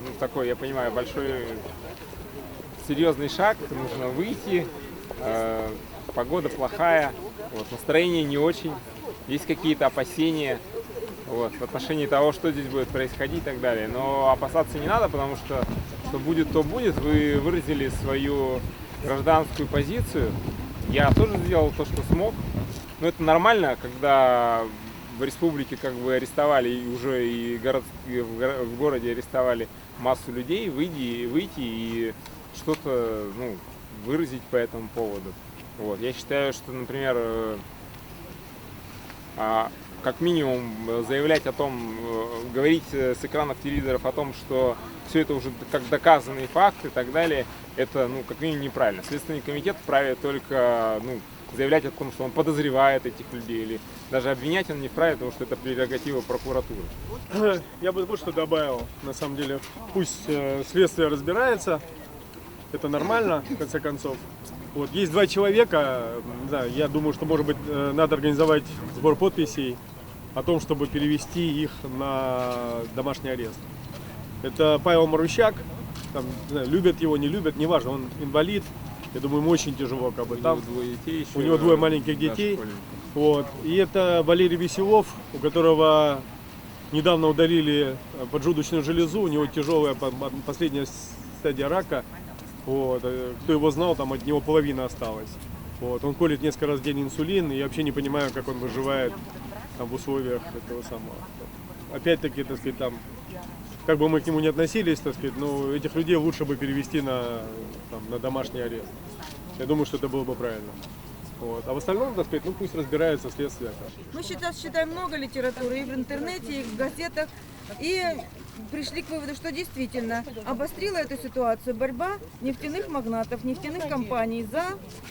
Ну, такой, я понимаю, большой, серьезный шаг. Нужно выйти. Погода плохая, вот, настроение не очень. Есть какие-то опасения вот, в отношении того, что здесь будет происходить и так далее. Но опасаться не надо, потому что будет, то будет. Вы выразили свою гражданскую позицию. Я тоже сделал то, что смог. Но это нормально, когда в республике как бы арестовали, и уже и в городе арестовали массу людей, выйти и что-то, ну, выразить по этому поводу. Вот. Я считаю, что, например, как минимум заявлять о том, говорить с экранов телевизоров о том, что все это уже как доказанный факт и так далее, это, ну, как минимум неправильно. Следственный комитет вправе только, ну, заявлять о том, что он подозревает этих людей, или даже обвинять он не вправе, потому что это прерогатива прокуратуры. Я бы вот что добавил, на самом деле, пусть следствие разбирается, это нормально, в конце концов. Вот, есть два человека, да, я думаю, что, может быть, надо организовать сбор подписей о том, чтобы перевести их на домашний арест. Это Павел Марущак, там, не знаю, любят его, не любят, неважно, он инвалид, я думаю, ему очень тяжело, как бы, там, у него двое маленьких детей, вот, и это Валерий Веселов, у которого недавно удалили поджелудочную железу, у него тяжелая последняя стадия рака. Вот. Кто его знал, там от него половина осталась. Вот. Он колет несколько раз в день инсулин, и я вообще не понимаю, как он выживает там, в условиях этого самого. Опять-таки, так сказать, там, как бы мы к нему не относились, так сказать, но этих людей лучше бы перевести на домашний арест. Я думаю, что это было бы правильно. Вот. А в остальном, так сказать, ну пусть разбирается следствие. Мы сейчас читаем много литературы и в интернете, и в газетах, и пришли к выводу, что действительно обострила эту ситуацию борьба нефтяных магнатов, нефтяных компаний за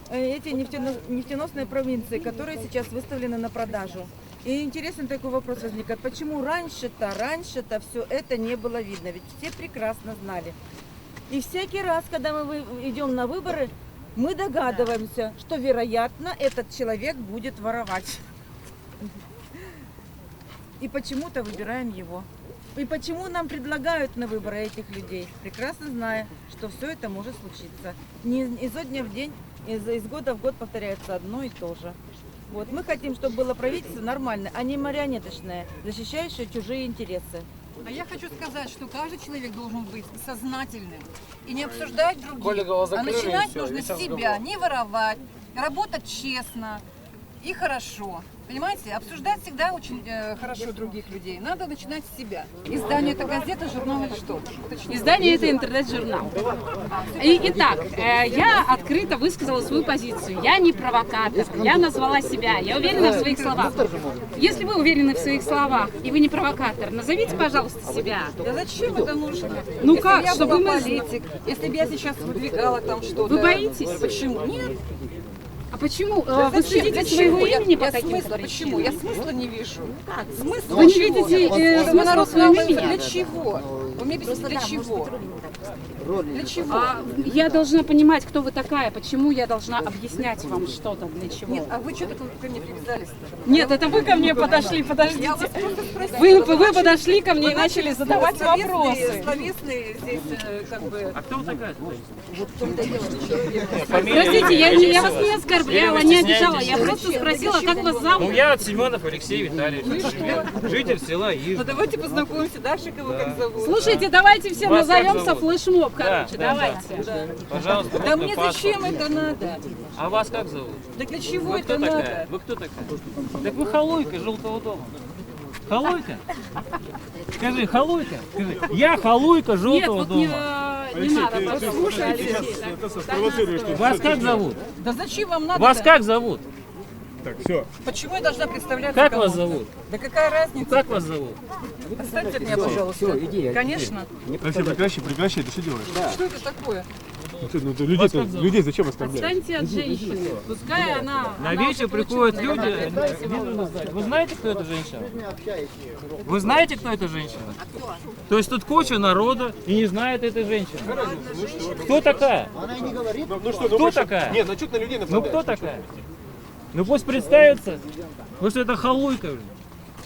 эти нефтеносные провинции, которые сейчас выставлены на продажу. И интересный такой вопрос возникает, почему раньше-то все это не было видно, ведь все прекрасно знали. И всякий раз, когда мы идем на выборы, мы догадываемся, что, вероятно, этот человек будет воровать. И почему-то выбираем его. И почему нам предлагают на выборы этих людей, прекрасно зная, что все это может случиться. Не изо дня в день, из года в год повторяется одно и то же. Вот. Мы хотим, чтобы было правительство нормальное, а не марионеточное, защищающее чужие интересы. А я хочу сказать, что каждый человек должен быть сознательным и не обсуждать других, а начинать нужно с себя, не воровать, работать честно и хорошо. Понимаете, обсуждать всегда очень хорошо других людей. Надо начинать с себя. Издание — это газета, журнал — это что? Издание — это интернет-журнал. Итак, я открыто высказала свою позицию. Я не провокатор, я назвала себя, я уверена в своих словах. Если вы уверены в своих словах и вы не провокатор, назовите, пожалуйста, себя. Да зачем это нужно? Ну если как, я чтобы была мы... политик, если бы я сейчас выдвигала там что-то... Вы боитесь? Почему? Нет. А почему? Да Вы зачем? следите своего имени по я таким смысла, почему? Я смысла не вижу. Смысл Вы не чего? видите смысла своего имени? Для чего? Вы мне объясните, для чего? Для чего? Я должна понимать, кто вы такая, почему я должна объяснять вам что-то, для чего. Нет, а вы что такое ко мне привязались-то? Нет, это вы ко мне подошли, подождите. Я вас просто спросила. Вы подошли ко мне и начали задавать вопросы. Словесные здесь как бы... А кто вы такая? Подождите, я вас не оскорбляла, не обижала, я просто спросила, как вас Ну, зовут. я Семенов Алексей Витальевич, житель села Иж. Ну давайте познакомимся, дальше кого как зовут. Слушайте, давайте все Вас как назовемся зовут? флешмоб, короче, Да, давайте. Пожалуйста, Да крупный мне паспорт. зачем это надо? А вас как зовут? Да для чего Вы это кто такая? надо? Вы кто такая? Так вы Халуйка Желтого дома. Халуйка? Скажи, Халуйка? Скажи, я Халуйка Нет, Желтого вот не дома. надо, послушайте. Вас как зовут? Да зачем вам надо? Вас как зовут? Так, все. Почему я должна представляться Как кому-то? вас зовут? Да какая разница? Как вас зовут? Представьте меня, пожалуйста. Конечно. Прекращай, ты что делаешь? Что это такое? Людей зачем оскорблять? Отстаньте от женщины, пускай она... На вечер приходят люди. Вы знаете, кто эта женщина? Вы знаете, кто эта женщина? То есть тут куча народа и не знает этой женщины. Кто такая? Ну что, Кто такая? Нет, ну что ты на людей Ну нападаешь? кто такая? Ну пусть представится. Потому что это халуйка, блин.